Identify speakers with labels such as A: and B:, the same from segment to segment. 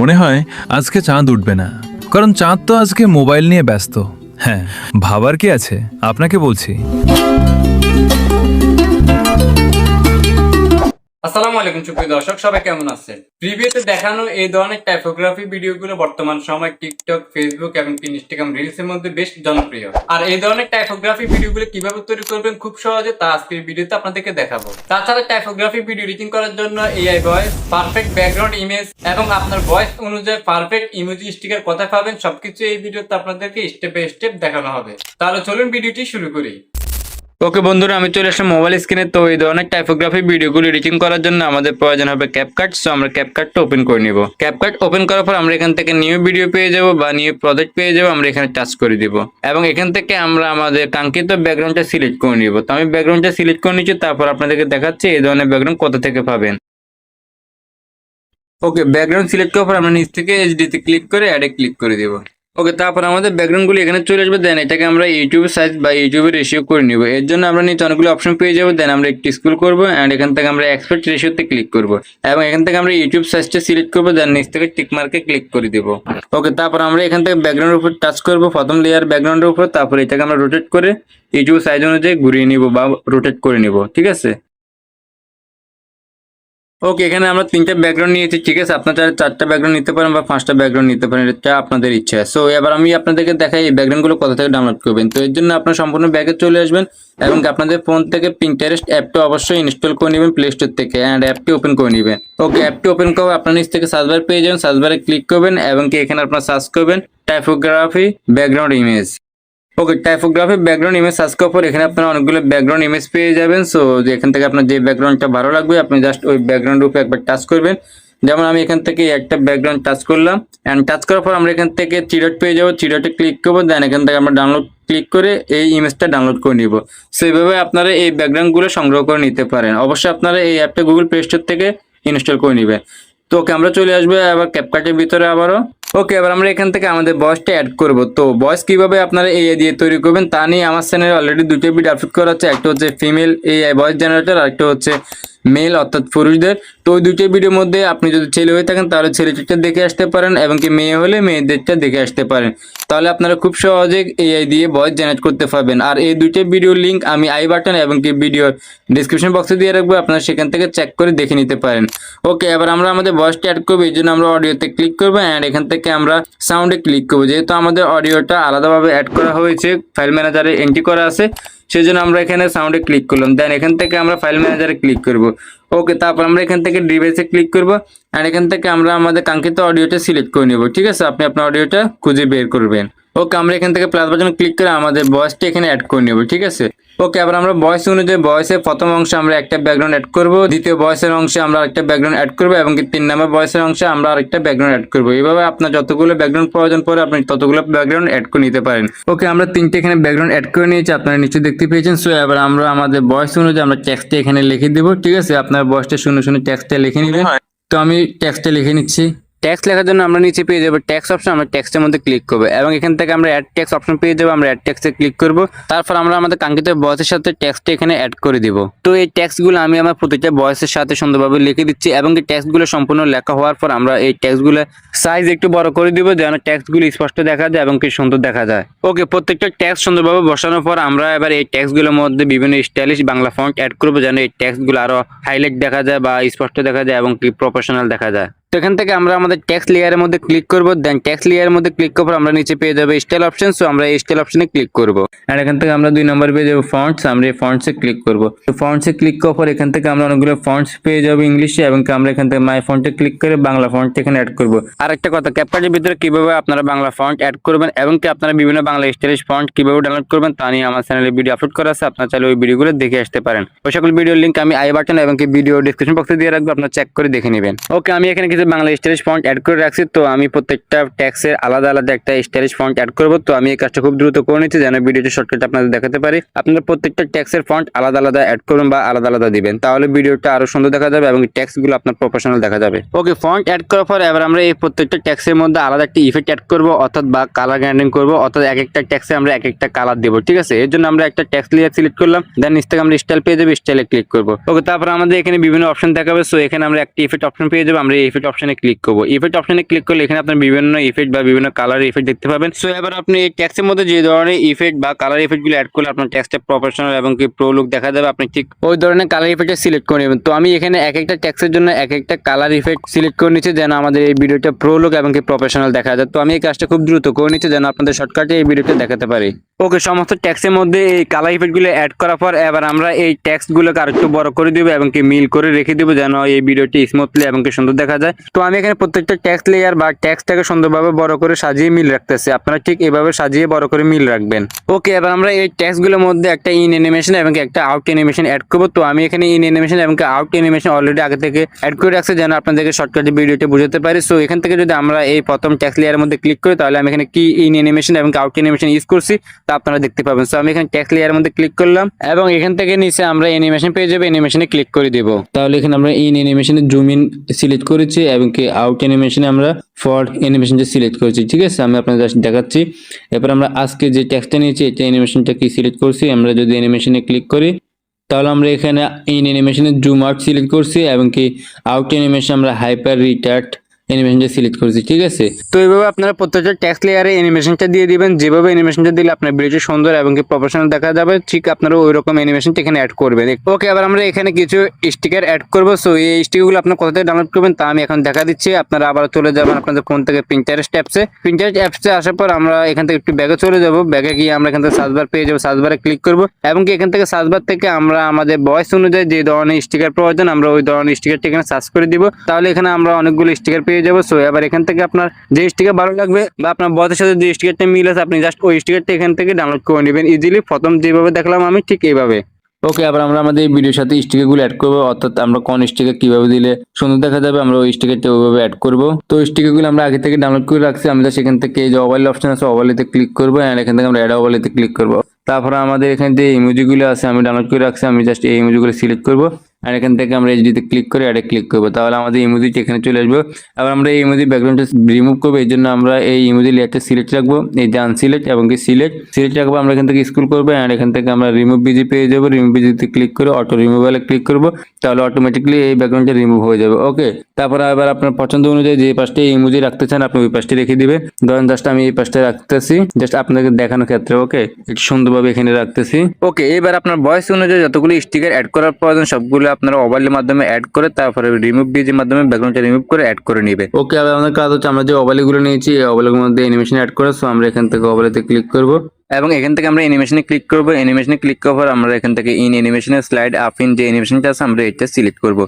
A: মনে হয় আজকে চাঁদ উঠবে না, কারণ চাঁদ তো আজকে মোবাইল নিয়ে ব্যস্ত। হ্যাঁ, ভাবার কি আছে, আপনাকে বলছি।
B: আসসালামু আলাইকুম সুপ্রিয় দর্শক, সবাই কেমন আছেন? প্রিভিউতে দেখানো এই ধরনের টাইপোগ্রাফি ভিডিওগুলো বর্তমান সময় টিকটক, ফেসবুক এবং ইনস্টাগ্রাম রিলস এর মধ্যে বেশ জনপ্রিয়। আর এই ধরনের টাইপোগ্রাফি ভিডিওগুলো কিভাবে তৈরি করবেন খুব সহজে তা আজকের ভিডিওতে আপনাদেরকে দেখাবো। তাছাড়া টাইপোগ্রাফি ভিডিও এডিটিং করার জন্য AI voice, perfect background image এবং আপনার ভয়েস অনুযায়ী পারফেক্ট ইমোজি স্টিকার কোথায় পাবেন সবকিছু এই ভিডিওতে আপনাদেরকে স্টেপ বাই স্টেপ দেখানো হবে। তাহলে চলুন ভিডিওটি শুরু করি। ওকে বন্ধুরা, আমি চলে আসলাম মোবাইল স্ক্রিনে। তো এই ধরনের টাইপোগ্রাফি ভিডিওগুলো এডিটিং করার জন্য আমাদের প্রয়োজন হবে ক্যাপকাট। সো আমরা ক্যাপকাটটা ওপেন করে নিব। ক্যাপকাট ওপেন করার পর আমরা এখান থেকে নিউ ভিডিও পেয়ে যাব বা নিউ প্রজেক্ট পেয়ে যাব। আমরা এখানে টাচ করে দিব এবং এখান থেকে আমরা আমাদের কাঙ্ক্ষিত ব্যাকগ্রাউন্ডটা সিলেক্ট করে নিব। তো আমি ব্যাকগ্রাউন্ডটা সিলেক্ট করে নিচ্ছি, তারপর আপনাদেরকে দেখাচ্ছি এই ধরনের ব্যাকগ্রাউন্ড কোথা থেকে পাবেন। ওকে, ব্যাকগ্রাউন্ড সিলেক্ট করার পর আমরা নিচ থেকে এইচডিতে ক্লিক করে অ্যাডে ক্লিক করে দিব। ওকে, তারপর আমাদের ব্যাকগ্রাউন্ডগুলো এখানে চলে আসবে। দেন এটাকে আমরা ইউটিউব সাইজ বা ইউটিউবে রেশিও করে নিব। এর জন্য আমরা নিচে অনেকগুলো অপশন পেয়ে যাবো। দেন আমরা একটু স্ক্রল করবো অ্যান্ড এখান থেকে আমরা এক্সপোর্ট রেশিওতে ক্লিক করবো এবং এখান থেকে আমরা ইউটিউব সাইজটা সিলেক্ট করবো। দেন নিচ থেকে টিক মার্কে ক্লিক করে দিব। ওকে, তারপর আমরা এখান থেকে ব্যাকগ্রাউন্ডের উপর টাচ করবো, প্রথম লেয়ার ব্যাকগ্রাউন্ডের উপর। তারপর এটাকে আমরা রোটেট করে ইউটিউব সাইজ অনুযায়ী ঘুরিয়ে নিব বা রোটেট করে নিব। ঠিক আছে। ওকে, এখানে আমরা 3টা ব্যাকগ্রাউন্ড নিয়েছি। ঠিক আছে, আপনার 4টা ব্যাকগ্রাউন্ড নিতে পারেন বা 5টা ব্যাকগ্রাউন্ড নিতে পারেন, এটা আপনাদের ইচ্ছা। সো এবার আমি আপনাদেরকে দেখাই এই ব্যাকগ্রাউন্ডগুলো কোথা থেকে ডাউনলোড করবেন। তো এর জন্য আপনার সম্পূর্ণ ব্যাগে চলে আসবেন এবং আপনাদের ফোন থেকে পিন্টারেস্ট অ্যাপটা অবশ্যই ইনস্টল করে নেবেন প্লে স্টোর থেকে অ্যান্ড অ্যাপটি ওপেন করে নেবেন। ওকে, অ্যাপটি ওপেন করে আপনার নিচ থেকে সার্চ বার পেয়ে যাবেন। সার্চ বারে ক্লিক করবেন এবং কি এখানে আপনার সার্চ করবেন টাইপোগ্রাফি ব্যাকগ্রাউন্ড ইমেজ। ওকে, টাইপোগ্রাফি ব্যাকগ্রাউন্ড ইমেজ সার্চ করার পর এখানে আপনারা অনেকগুলো ব্যাকগ্রাউন্ড ইমেজ পেয়ে যাবেন। সো এখান থেকে আপনার যে ব্যাকগ্রাউন্ডটা ভালো লাগবে আপনি জাস্ট ওই ব্যাকগ্রাউন্ডের উপরে একবার টাচ করবেন। যেমন আমি এখান থেকে একটা ব্যাকগ্রাউন্ড টাচ করলাম অ্যান্ড টাচ করার পর আমরা এখান থেকে থ্রি ডট পেয়ে যাবো। থ্রি ডটে ক্লিক করবো, দেন এখান থেকে আমরা ডাউনলোড ক্লিক করে এই ইমেজটা ডাউনলোড করে নিব। সো এইভাবে আপনারা এই ব্যাকগ্রাউন্ডগুলো সংগ্রহ করে নিতে পারেন। অবশ্যই আপনারা এই অ্যাপটা গুগল প্লে স্টোর থেকে ইনস্টল করে নেবেন। তো ওকে, আমরা চলে আসবো আবার ক্যাপকাটের ভিতরে আবারও। ওকে, এবার আমরা এখান থেকে আমাদের ভয়েসটা অ্যাড করব। তো ভয়েস কিভাবে আপনারা এআই দিয়ে তৈরি করবেন তা নিয়ে আমার চ্যানেলে অলরেডি 2টা ভিডিও আপলোড করা আছে। একটা হচ্ছে ফিমেল এআই ভয়েস জেনারেটর আর একটা হচ্ছে মেল অর্থাৎ পুরুষদের। তো ওই 2টা ভিডিওর মধ্যে আপনি যদি ছেলে হয়ে থাকেন তাহলে ছেলেদেরটা দেখে আসতে পারেন এবং কি মেয়ে হলে মেয়েদেরটা দেখে আসতে পারেন। তাহলে আপনারা খুব সহজে এআই দিয়ে ভয়েস জেনারেট করতে পারবেন। আর এই 2টা ভিডিওর লিঙ্ক আমি আই বাটন এবং কি ভিডিওর ডিসক্রিপশন বক্সে দিয়ে রাখবো, আপনারা সেখান থেকে চেক করে দেখে নিতে পারেন। ওকে, এবার আমরা আমাদের ভয়েসটা অ্যাড করবো। এই জন্য আমরা অডিওতে ক্লিক করবো অ্যান্ড এখান থেকে আমরা সাউন্ডে ক্লিক করবো। যেহেতু আমাদের অডিওটা আলাদাভাবে অ্যাড করা হয়েছে, ফাইল ম্যানেজারে এন্ট্রি করা আছে, সেই জন্য আমরা এখানে সাউন্ডে ক্লিক করলাম। দেন এখান থেকে আমরা ফাইল ম্যানেজারে ক্লিক করব। ওকে, তারপর আমরা এখান থেকে ডিভাইসে ক্লিক করব আর এখান থেকে আমরা আমাদের কাঙ্ক্ষিত অডিওটা সিলেক্ট করে নেব। ঠিক আছে, আপনি আপনার অডিওটা খুঁজে বের করবেন। ওকে, আমরা এখান থেকে প্লাস বাটনে ক্লিক করে আমাদের ভয়েসটা এখানে অ্যাড করে নেব। ঠিক আছে। ওকে, আবার আমরা ভয়েস অনুযায়ী ভয়েসের প্রথম অংশে আমরা একটা ব্যাকগ্রাউন্ড অ্যাড করব, দ্বিতীয় ভয়েসের অংশে আমরা আরেকটা ব্যাকগ্রাউন্ড অ্যাড করব এবং 3 নম্বর ভয়েসের অংশে আমরা আরেকটা ব্যাকগ্রাউন্ড অ্যাড করব। এইভাবে আপনার যতগুলো ব্যাকগ্রাউন্ড প্রয়োজন পড়ে আপনি ততগুলো ব্যাকগ্রাউন্ড অ্যাড করে নিতে পারেন। ওকে, আমরা 3টে এখানে ব্যাকগ্রাউন্ড অ্যাড করে নিয়েছি, আপনারা নিচে দেখতে পেয়েছেন। সো এবার আমরা আমাদের ভয়েস অনুযায়ী আমরা টেক্সটটা এখানে লিখে দেব। ঠিক আছে, আপনার ভয়েসটা শুনে শুনে টেক্সটটা লিখে নেবেন। তো আমি টেক্সটটা লিখে নিচ্ছি। টেক্সট লেখার জন্য আমরা নিচে পেয়ে যাবো টেক্সট অপশন, আমরা টেক্সটের মধ্যে ক্লিক করবো এবং এখান থেকে আমরা অ্যাড টেক্সট অপশন পেয়ে যাবো, আমরা অ্যাড টেক্সটে ক্লিক করব। তারপর আমরা আমাদের কাঙ্ক্ষিত ভয়েসের সাথে টেক্সটটা এখানে অ্যাড করে দিব। তো এই টেক্সটগুলো আমি আমার প্রতিটা ভয়েসের সাথে সুন্দরভাবে লিখে দিচ্ছি এবং এই টেক্সটগুলো সম্পূর্ণ লেখা হওয়ার পর আমরা এই টেক্সটগুলো সাইজ একটু বড় করে দিব যেন টেক্সটগুলো স্পষ্ট দেখা যায় এবং কি সুন্দর দেখা যায়। ওকে, প্রত্যেকটা টেক্সট সুন্দরভাবে বসানোর পর আমরা এবার এই টেক্সটগুলোর মধ্যে বিভিন্ন স্টাইলিশ বাংলা ফন্ট অ্যাড করবো যেন এই টেক্সটগুলো আরো হাইলাইট দেখা যায় বা স্পষ্ট দেখা যায় এবং কি প্রফেশনাল দেখা যায়। তো এখান থেকে আমরা আমাদের টেক্সট লেয়ারের মধ্যে ক্লিক করব। দেন টেক্সট লেয়ারের মধ্যে ক্লিক করার পর আমরা নিচে পেয়ে যাবো স্টাইল অপশন। সো আমরা এই স্টাইল অপশনে ক্লিক করব আর এখান থেকে আমরা 2 নম্বর পেয়ে যাবো ফন্টস, আমরা এই ফন্টসে ক্লিক করব। তো ফন্টসে ক্লিক করার পর এখান থেকে আমরা অনেকগুলো ফন্টস পেয়ে যাবো ইংলিশে এবং আমরা এখান থেকে মাই ফন্টে ক্লিক করে বাংলা ফন্ট এখানে অ্যাড করব। আর একটা কথা, ক্যাপকাটের ভিতরে কিভাবে আপনারা বাংলা ফন্ট অ্যাড করবেন এবং কি আপনারা বিভিন্ন বাংলা স্টাইলিশ ফন্ট কিভাবে ডাউনলোড করবেন তা নিয়ে আমার চ্যানেলে ভিডিও আপলোড করা আছে, আপনারা চাইলে ওই ভিডিওগুলো দেখে আসতে পারেন। ওই সকল ভিডিওর লিঙ্ক আমি আই বাটন এবং কি ভিডিও ডেসক্রিপশন বক্সে দিয়ে রাখবো, আপনারা চেক করে দেখে নেবেন। ওকে, আমি এখানে কিছু বাংলা স্টাইলিশ ফন্ট অ্যাড করে রাখছি। তো আমি প্রত্যেকটা ট্যাক্সের আলাদা আলাদা একটা স্টাইলিশ ফন্ট অ্যাড করব। তো আমি এই কাজটা খুব দ্রুত করে নিচ্ছি যেন ভিডিওটি শর্টকাট আপনাদের দেখাতে পারি। আপনারা প্রত্যেকটা ট্যাক্সের ফন্ট আলাদা আলাদা অ্যাড করবেন বা আলাদা আলাদা দিবেন, তাহলে ভিডিওটা আরো সুন্দর দেখা যাবে এবং ট্যাক্সগুলো আপনার প্রফেশনাল দেখা যাবে। ওকে, ফন্ট অ্যাড করার পর এবার আমরা এই প্রত্যেকটা ট্যাক্সের মধ্যে আলাদা একটা ইফেক্ট অ্যাড করব অর্থাৎ বা কালার গ্রাইন্ডিং করব, অর্থাৎ এক একটা ট্যাক্সে আমরা এক একটা কালার দেব। ঠিক আছে, এর জন্য আমরা একটা ট্যাক্স লেয়ার সিলেক্ট করলাম, দেন নিচ থেকে আমরা স্টাইল পেয়ে যাবো, স্টাইলে ক্লিক করব। ওকে, তারপর আমাদের এখানে বিভিন্ন অপশন দেখাবে। সো এখানে আমরা একটা ইফেক্ট অপশন পেয়ে যাবো, আমরা এই ইফেক্ট অপশনে ক্লিক করবো। ইফেক্ট অপশনে ক্লিক করলে এখানে আপনার বিভিন্ন ইফেক্ট বা বিভিন্ন কালার ইফেক্ট দেখতে পাবেন। সো এবার আপনি এই টেক্সটের মধ্যে যে ধরনের ইফেক্ট বা কালার ইফেক্ট গুলো অ্যাড করলে আপনার টেক্সটে প্রফেশনাল এবং কি প্রো লুক দেখা যাবে, আপনি ঠিক ওই ধরনের কালার ইফেক্টটা সিলেক্ট করে নেবেন। তো আমি এখানে এক একটা টেক্সটের জন্য এক একটা কালার ইফেক্ট সিলেক্ট করে নিচ্ছি যেন আমাদের এই ভিডিওটা প্রো লুক এবং কি প্রফেশনাল দেখা যায়। তো আমি এই কাজটা খুব দ্রুত করে নিচ্ছি যেন আপনাদের শর্টকাটে এই ভিডিওটা দেখাতে পারি। ওকে, সমস্ত টেক্সটের মধ্যে এই কালার ইফেক্ট গুলো অ্যাড করার পর এবার আমরা এই টেক্সট গুলোকে আরেকটু বড় করে দিব এবং কি মিল করে রেখে দিব যেন এই ভিডিওটি স্মুথলি এবং কি সুন্দর দেখা যায়। তো আমি এখানে প্রত্যেকটা টেক্সট লেয়ার বা টেক্সটটাকে সুন্দরভাবে বড় করে সাজিয়ে মিল রাখতেছি। আপনারা ঠিক এভাবে সাজিয়ে বড় করে মিল রাখবেন। ওকে, এবার আমরা এই টেক্সট গুলোর মধ্যে একটা ইন অ্যানিমেশন এবং একটা আউট অ্যানিমেশন অ্যাড করব। তো আমি এখানে ইন অ্যানিমেশন এবং আউট অ্যানিমেশন অলরেডি আগে থেকে অ্যাড করে রাখছি যেন আপনাদেরকে শর্টকাটে ভিডিওটা বুঝতে পারি। সো এখান থেকে যদি আমরা এই প্রথম টেক্সট লেয়ারের মধ্যে ক্লিক করি তাহলে আমি এখানে কি ইন অ্যানিমেশন এবং আউট অ্যানিমেশন ইউজ করছি তা আপনারা দেখতে পাবেন। সো আমি এখানে টেক্সট লেয়ারের মধ্যে ক্লিক করলাম এবং এখান থেকে নিচে আমরা অ্যানিমেশন পেয়ে যাবে, অ্যানিমেশনে ক্লিক করে দিব। তাহলে এখানে আমরা ইন অ্যানিমেশনে জুম ইন সিলেক্ট করেছি এবং কি আউট অ্যানিমেশনে আমরা ফরওয়ার্ড অ্যানিমেশনটা সিলেক্ট করেছি। ঠিক আছে, আমি আপনাদের জাস্ট দেখাচ্ছি। এরপর আমরা আজকে যে টেক্সটটা নিয়েছি এটা অ্যানিমেশনটা কি সিলেক্ট করছি। আমরা যদি অ্যানিমেশনে ক্লিক করি তাহলে আমরা এখানে ইন অ্যানিমেশনে জুম আউট সিলেক্ট করছি এবং কি আউট অ্যানিমেশন আমরা হাইপার রিটার্ড অ্যানিমেশনটা সিলেক্ট করেছি। ঠিক আছে, তো এইভাবে আপনারা প্রত্যেকটা টেক্সট লেয়ারে অ্যানিমেশনটা দিয়ে দিবেন। যেভাবে অ্যানিমেশনটা দিলে আপনার ভিডিওটি সুন্দর এবং কি প্রফেশনাল দেখা যাবে, ঠিক আপনারা ওই রকম অ্যানিমেশনটা এখানে অ্যাড করবেন। ওকে, আবার আমরা এখানে কিছু স্টিকার অ্যাড করব। সো এই স্টিকারগুলো আপনারা কোথা থেকে ডাউনলোড করবেন তা আমি এখন দেখা দিচ্ছি। আপনারা আবার চলে যাবেন আপনাদের ফোন থেকে পিন্টারেস্ট অ্যাপসে। পিন্টারেস্ট অ্যাপসে আসার পর আমরা এখান থেকে একটু ব্যাগে চলে যাব। ব্যাগে গিয়ে আমরা এখান থেকে সার্চবার পেয়ে যাবো, সার্চবারে ক্লিক করব এবং কি এখান থেকে সার্চবার থেকে আমরা আমাদের ভয়েস অনুযায়ী যে ধরনের স্টিকার প্রয়োজন আমরা ওই ধরনের স্টিকারটা এখানে সার্চ করে দিব। তাহলে এখানে আমরা অনেকগুলো স্টিকার পেয়ে যাবো। সো এবার এখান থেকে আপনার যে স্টিকার ভালো লাগবে বা আপনার বসের সাথে যে স্টিকারটা মিল আছে আপনি জাস্ট ওই স্টিকারটা এখান থেকে ডাউনলোড করে নেবেন ইজিলি। প্রথম যেভাবে দেখলাম আমি ঠিক এইভাবে। ওকে, আবার আমরা আমাদের এই ভিডিওর সাথে স্টিকারগুলো অ্যাড করবো, অর্থাৎ আমরা কোন স্টিকার কিভাবে দিলে সুন্দর দেখা যাবে আমরা ওই স্টিকারটা ওইভাবে অ্যাড করবো। তো স্টিকারগুলো আমরা আগে থেকে ডাউনলোড করে রাখছি। আমরা সেখান থেকে এই যে ওভারলে অপশন আছে ওভারলেতে ক্লিক করবো এন্ড এখান থেকে আমরা অ্যাড ওভারলেতে ক্লিক করবো। তারপরে আমাদের এখানে যে ইমোজিগুলো আছে আমি ডাউনলোড করে রাখছি, আমি জাস্ট এই ইমোজিগুলো সিলেক্ট করবো আর এখান থেকে আমরা এইচডিতে ক্লিক করে অ্যাডে ক্লিক করবো। তাহলে আমাদের ইমোজিটি এখানে চলে আসবে। আবার আমরা এই ইমোজি ব্যাকগ্রাউন্ডটা রিমুভ করবো, এই জন্য আমরা এই ইমোজি লেয়ারটা সিলেক্ট রাখবো, এই যে আনসিলেক্ট এবং কি সিলেক্ট রাখবো। আমরা এখান থেকে স্ক্রল করবো এন্ড এখান থেকে আমরা রিমুভ বিজি পেয়ে যাবো। রিমুভ বিজিতে ক্লিক করে অটো রিমুভালে ক্লিক করবো, তাহলে অটোমেটিকলি এই ব্যাকগ্রাউন্ডটা রিমুভ হয়ে যাবে। ওকে, তারপরে আবার আপনার পছন্দ অনুযায়ী যে পাশটা ইমোজি রাখতে চান আপনি ওই পাশটি রেখে দিবেন। ধরেন জাস্ট আমি এই পাশটা রাখতেছি জাস্ট আপনাকে দেখানোর ক্ষেত্রে। ওকে, একটু সুন্দরভাবে এখানে রাখতেছি। ওকে, এবার আপনার ভয়েস অনুযায়ী যতগুলো স্টিকার অ্যাড করার প্রয়োজন সবগুলো আপনারা ওভারলের মাধ্যমে অ্যাড করে তারপরে রিমুভ বিজির মাধ্যমে ব্যাকগ্রাউন্ডটা রিমুভ করে অ্যাড করে নেবেন। ওকে, আবার আমাদের কাজ হচ্ছে আমরা যে ওভারলেগুলো নিয়েছি এই ওভারলের মধ্যে অ্যানিমেশন অ্যাড করে। সো আমরা এখান থেকে ওভারলেতে ক্লিক করব এবং এখান থেকে আমরা অ্যানিমেশনে ক্লিক করব। অ্যানিমেশনে ক্লিক করার পর আমরা এখান থেকে ইন অ্যানিমেশনের স্লাইড আপ ইন যে অ্যানিমেশনটা আছে আমরা এটা সিলেক্ট করব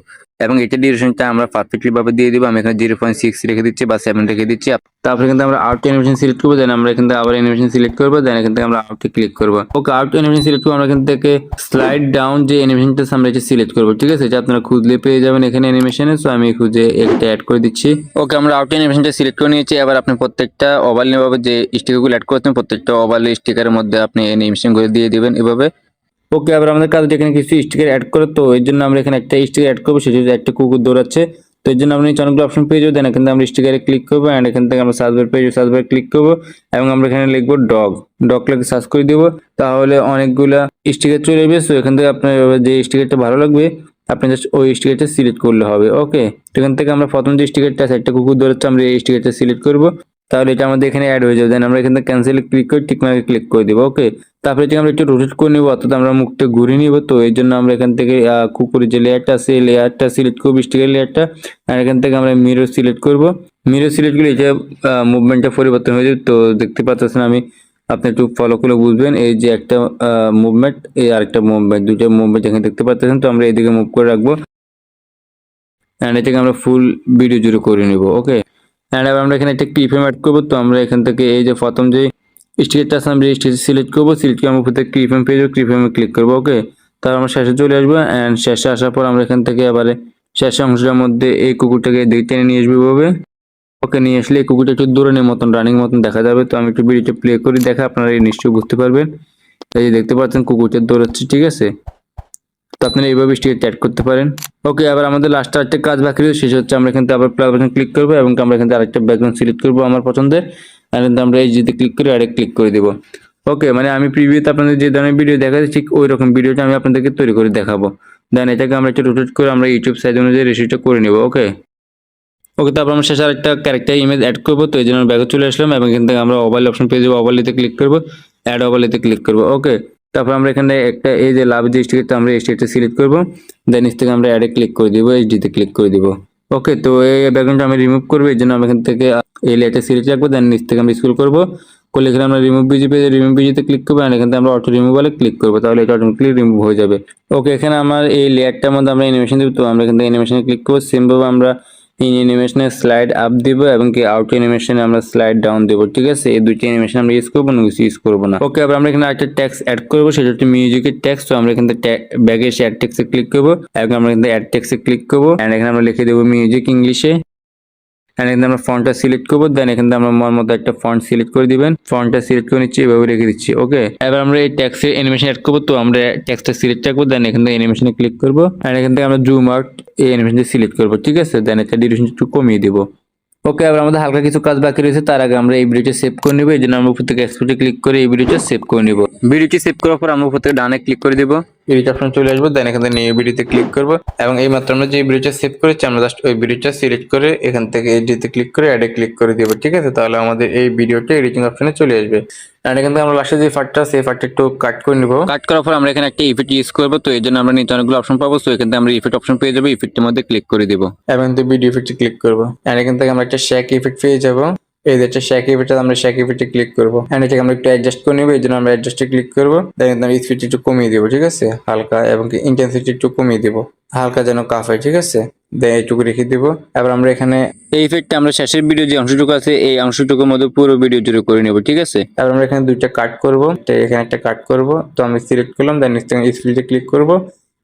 B: এবং এটা ডিউরেশনটা আমরা পারফেক্টলি ভাবে দিয়ে দিব। আমি এখানে 0.6 রেখে দিচ্ছি বা 7 রেখে দিচ্ছি। তারপরে কিন্তু আমরা আউট অ্যানিমেশন সিলেক্ট করব, দেন আমরা এখান থেকে আবার অ্যানিমেশন সিলেক্ট করব, দেন এখান থেকে আমরা আউটে ক্লিক করব। ওকে, আউট অ্যানিমেশন সিলেক্ট করব, আমরা এখান থেকে স্লাইড ডাউন যে অ্যানিমেশনটা আমরা এটা সিলেক্ট করব। ঠিক আছে, এটা আপনারা খুঁজলে পেয়ে যাবেন এখানে অ্যানিমেশনে। সো আমি খুঁজে একটা অ্যাড করে দিচ্ছি। ওকে, আমরা আউট অ্যানিমেশনটা সিলেক্ট করে নিয়েছি। এবার আপনি প্রত্যেকটা ওভারলে ভাবে যে স্টিকারগুলো অ্যাড করতেন প্রত্যেকটা ওভারলে স্টিকারের মধ্যে আপনি অ্যানিমেশনগুলো দিয়ে দিবেন এভাবে। ওকে, আবার আমাদের কাজ এখানে কিছু স্টিকার অ্যাড করে, তো এর জন্য আমরা এখানে একটা স্টিকার অ্যাড করবো, সেটা হচ্ছে একটা কুকুর দৌড়াচ্ছে। তো এর জন্য আমরা অনেকগুলো অপশন পেয়ে যাবো, দেন এখান থেকে আমরা স্টিকারে ক্লিক করবো এন্ড এখান থেকে আমরা সার্চবার পেয়ে যাবো, সার্চবার ক্লিক করবো এবং আমরা এখানে লিখবো ডগ লিখে সার্চ করে দিব। তাহলে অনেকগুলা স্টিকার চলে যাবে। সো এখান থেকে আপনার যে স্টিকারটা ভালো লাগবে আপনি জাস্ট ওই স্টিকারটা সিলেক্ট করলে হবে। ওকে, এখান থেকে আমরা প্রথম যে স্টিকারটা আছে একটা কুকুর দৌড়াচ্ছে আমরা এই স্টিকারটা সিলেক্ট করবো, তাহলে এটা আমাদের এখানে অ্যাড হয়ে যাবে। দেন আমরা এখান থেকে ক্যান্সেলে ক্লিক করে টিক মার্কে ক্লিক করে দিব। ওকে, তারপরে এটাকে আমরা একটু রোটেট করে নিব, অর্থাৎ আমরা মুখটা ঘুরিয়ে নিব। তো এর জন্য আমরা এখান থেকে কুকুরের যে লেয়ারটা আছে এই লেয়ারটা সিলেক্ট করবো, স্টিকার লেয়ারটা, আর এখান থেকে আমরা মিরর সিলেক্ট করব। মিরর সিলেক্ট করলে এটা মুভমেন্টটা পরিবর্তন হয়ে যাবে। তো দেখতে পাচ্ছেন আমি, আপনি একটু ফলো করে বুঝবেন। এই যে একটা মুভমেন্ট, এই আরেকটা মুভমেন্ট, দুইটা মুভমেন্ট এখানে দেখতে পাচ্ছেন। তো আমরা এইদিকে মুভ করে রাখবো এন্ড এটাকে আমরা ফুল ভিডিও জুড়ে করে নিব। ওকে, এন্ড আমরা এখানে একটা কিফ্রেম অ্যাড করবো। তো আমরা এখান থেকে এই যে প্রথম যে স্টিকারটা আছে আমরা স্টিকার সিলেক্ট করবো, সিলেক্ট করে আমরা উপর থেকে কিফ্রেম পেয়ে যাবো, কিফ্রেমে ক্লিক করবো। ওকে, তারপর আমরা শেষে চলে আসবো এন্ড শেষে আসার পর আমরা এখান থেকে আবার শেষ অংশটার মধ্যে এই কুকুরটাকে দিকে টেনে নিয়ে আসবো এভাবে। ওকে, নিয়ে আসলে এই কুকুরটা একটু দৌড়ানোর মতন রানিং মতন দেখা যাবে। তো আমি একটু ভিডিওটা প্লে করে দেখা আপনারা নিশ্চয়ই বুঝতে পারবেন। এই যে দেখতে পাচ্ছেন কুকুরটা দৌড়াচ্ছে। ঠিক আছে, তো আপনারা এইভাবে স্টিকার অ্যাড করতে পারেন। ওকে, আবার আমাদের লাস্টে একটা কাজ বাকি রয়েছে, শেষ হচ্ছে আমরা এখান থেকে আবার প্লাস বাটন ক্লিক করবো এবং আমরা এখান থেকে আরেকটা ব্যাকগ্রাউন্ড সিলেক্ট করবো আমার পছন্দের, আর আমরা এই যেতে ক্লিক করে আরেক ক্লিক করে দিব। ওকে, মানে আমি প্রিভিউতে আপনাদের যে ধরনের ভিডিও দেখাচ্ছি ঠিক ওই রকম ভিডিওটা আমি আপনাদেরকে তৈরি করে দেখাবো। দেন এটাকে আমরা একটু রোটেট করে আমরা ইউটিউব সাইজ অনুযায়ী রেশিওটা করে নেব। ওকে, ওকে, তারপর আমরা শেষে আরেকটা ক্যারেক্টার ইমেজ অ্যাড করবো, তো এই জন্য ব্যাগে চলে আসলাম এবং এখান থেকে আমরা ওভারলে অপশন পেয়ে যাবো, ওভারলেতে ক্লিক করবো, অ্যাড ওভারলেতে ক্লিক করবো। ওকে, তারপর আমরা এখানে একটা এই যে লাভ যে স্টিকারটা আমরা এই স্টিকারটা সিলেক্ট করবো, দেন নিচ থেকে আমরা অ্যাডে ক্লিক করে দিব, এইচডিতে ক্লিক করে দিব। ওকে, তো এই ব্যাকগ্রাউন্ডটা আমি রিমুভ করবো, এই জন্য আমি এখান থেকে এই লেয়ারটা সিলেক্ট রাখবো, দেন নিচ থেকে আমরা স্ক্রল করবো, করলে এখানে আমরা রিমুভ বিজি পেয়ে রিমুভ বিজিতে ক্লিক করবো, আর এখান থেকে আমরা অটো রিমুভালে ক্লিক করবো, তাহলে এটা অটোমেটিকলি রিমুভ হয়ে যাবে। ওকে, এখানে আমার এই লেয়ারটার মধ্যে আমরা অ্যানিমেশন দেবো, তো আমরা এখান থেকে অ্যানিমেশনে ক্লিক করবো, সেমভাবে আমরা ইন অ্যানিমেশনে স্লাইড আপ দিব এবং কি আউট অ্যানিমেশনে আমরা স্লাইড ডাউন দেবো। ঠিক আছে, এই দুইটি অ্যানিমেশন আমরা ইউজ করবো না, ইউজ করবো না। ওকে, আবার আমরা এখানে একটা ট্যাক্স অ্যাড করবো, সেটা হচ্ছে মিউজিকের ট্যাক্স। তো আমরা এখান থেকে ব্যাগে এসে অ্যাড ট্যাক্সে ক্লিক করবো এবং আমরা এখান থেকে অ্যাড ট্যাক্সে ক্লিক করবো, এন্ড এখানে আমরা লিখে দেবো মিউজিক ইংলিশে। এন্ড এখানে আমরা ফন্টটা সিলেক্ট করবো, দেন এখান থেকে আমরা আমার মতো একটা ফন্ট সিলেক্ট করে দিবেন, ফন্টটা সিলেক্ট করে নিচ্ছি, এভাবে রেখে দিচ্ছি। ওকে, এবার আমরা এই ট্যাক্সের অ্যানিমেশন অ্যাড করবো, তো আমরা ট্যাক্সটা সিলেক্ট রাখবো, দেন এখান থেকে অ্যানিমেশনে ক্লিক করবো, এন্ড এখান থেকে আমরা জুম আউট এই অ্যানিমেশনটা সিলেক্ট করবো। ঠিক আছে, দেন এটা ডিউরেশন একটু কমিয়ে দিব। ওকে, আবার আমাদের হালকা কিছু কাজ বাকি রয়েছে, তার আগে আমরা এই ভিডিওটা সেভ করে নিব, এই জন্য আমরা উপর থেকে এক্সপোর্টে ক্লিক করে এই ভিডিওটা সেভ করে নিব। ভিডিওটি সেভ করার পর আমরা উপর থেকে ডানে ক্লিক করে দিব, এডিট অপশন চলে আসবো, দেন এখান থেকে নিউ ভিডিওতে ক্লিক করব এবং এই মাত্র আমরা যে ভিডিওটা সেভ করেছি আমরা জাস্ট ওই ভিডিওটা সিলেক্ট করে এখান থেকে এডিটে ক্লিক করে অ্যাডে ক্লিক করে দিব। ঠিক আছে, তাহলে আমাদের এই ভিডিওটা এডিটিং অপশনে চলে আসবে। আর এখান থেকে আমরা লাস্টে যে পার্টটা সেই পার্টটা একটু কাট করে নিব। কাট করার পর আমরা এখানে একটা ইফেক্ট ইউজ করব, তো এই জন্য আমরা নিচে অনেকগুলো অপশন পাবো, তো এখান থেকে আমরা ইফেক্ট অপশন পেয়ে যাবো, ইফেক্টের মধ্যে ক্লিক করে দিব এবং ভিডিও ইফেক্টে ক্লিক করব। আর এখান থেকে আমরা একটা শ্যাক ইফেক্ট পেয়ে যাবো, এই যে শ্যাক ইফেক্টটা আমরা শ্যাক ইফেক্টে ক্লিক করবো, এন্ড এটাকে আমরা একটু অ্যাডজাস্ট করে নিব, এই জন্য আমরা অ্যাডজাস্টে ক্লিক করবো, দেন আমরা স্পিড একটু কমিয়ে দিব। ঠিক আছে, হালকা এবং ইন্টেন্সিটি একটু কমিয়ে দিব, হালকা যেন কাফ হয়। ঠিক আছে, দেন এইটুকু রেখে দিব। এবার আমরা এখানে এই ইফেক্টটা আমরা শেষের ভিডিও যে অংশটুকু আছে এই অংশটুকুর মধ্যে পুরো ভিডিও জুড়ে করে নেব। ঠিক আছে, এবার আমরা এখানে দুইটা কাট করব, তো এখানে একটা কাট করব, তো আমি সিলেক্ট করলাম, দেন নিচ থেকে স্পিডে ক্লিক করব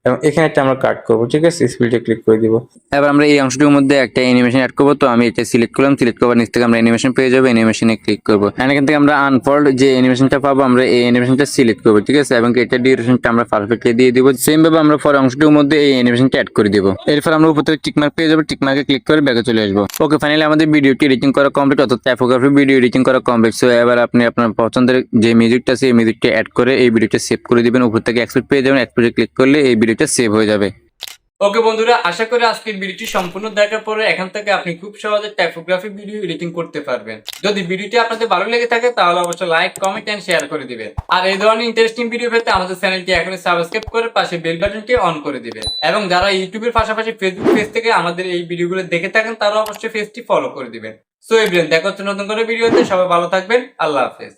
B: এবং এখানে একটা আমরা কাট করব। ঠিক আছে, স্পিডে ক্লিক করে দিব। এবার আমরা এই অংশটুকুর মধ্যে একটা অ্যানিমেশন অ্যাড করব, তো আমি এটা সিলেক্ট করলাম, সিলেক্ট করার নিচ থেকে আমরা অ্যানিমেশন পেয়ে যাবো, অ্যানিমেশনে ক্লিক করব, এন্ড এখান থেকে আমরা আনফোল্ড যে অ্যানিমেশনটা পাবো আমরা এই অ্যানিমেশনটা সিলেক্ট করব। ঠিক আছে, এবং এটা ডিউরেশনটা আমরা পারফেক্টলি দিয়ে দিব, সেম ভাবে আমরা পরে অংশটুকুর মধ্যে এই অ্যানিমেশনটা অ্যাড করে দিব। এরপর আমরা উপর থেকে টিক মার্ক পেয়ে যাবো, টিক মার্কে ক্লিক করে ব্যাকে চলে আসবো। ওকে, ফাইনালি আমাদের ভিডিওটি এডিটিং করা কমপ্লিট, অর্থাৎ টাইপোগ্রাফি ভিডিও এডিটিং করা কমপ্লিট। সো এবার আপনি আপনার পছন্দের যে মিউজিকটা আছে এই মিউজিকটা অ্যাড করে এই ভিডিওটা সেভ করে দিবেন, উপর থেকে এক্সপোর্ট পেয়ে যাবেন, এক্সপোর্টে ক্লিক করলে এই ভিডিওটা সেভ হয়ে যাবে। ওকে বন্ধুরা, আশা করি আজকের ভিডিওটি সম্পূর্ণ দেখার পরে এখান থেকে আপনি খুব সহজে টাইপোগ্রাফি ভিডিও এডিটিং করতে পারবেন। যদি ভিডিওটি আপনাদের ভালো লেগে থাকে তাহলে অবশ্যই লাইক, কমেন্ট এন্ড শেয়ার করে দিবেন। আর এই ধরনের ইন্টারেস্টিং ভিডিও পেতে আমাদের চ্যানেলটি এখনই সাবস্ক্রাইব করে পাশে বেল বাটনটি অন করে দিবেন। এবং যারা ইউটিউবের পাশাপাশি ফেসবুক পেজ থেকে আমাদের এই ভিডিওগুলো দেখে থাকেন তারা অবশ্যই পেজটি ফলো করে দিবেন। সো এভরিওয়ান, দেখা হচ্ছে নতুন করে ভিডিওতে, সবাই ভালো থাকবেন, আল্লাহ হাফেজ।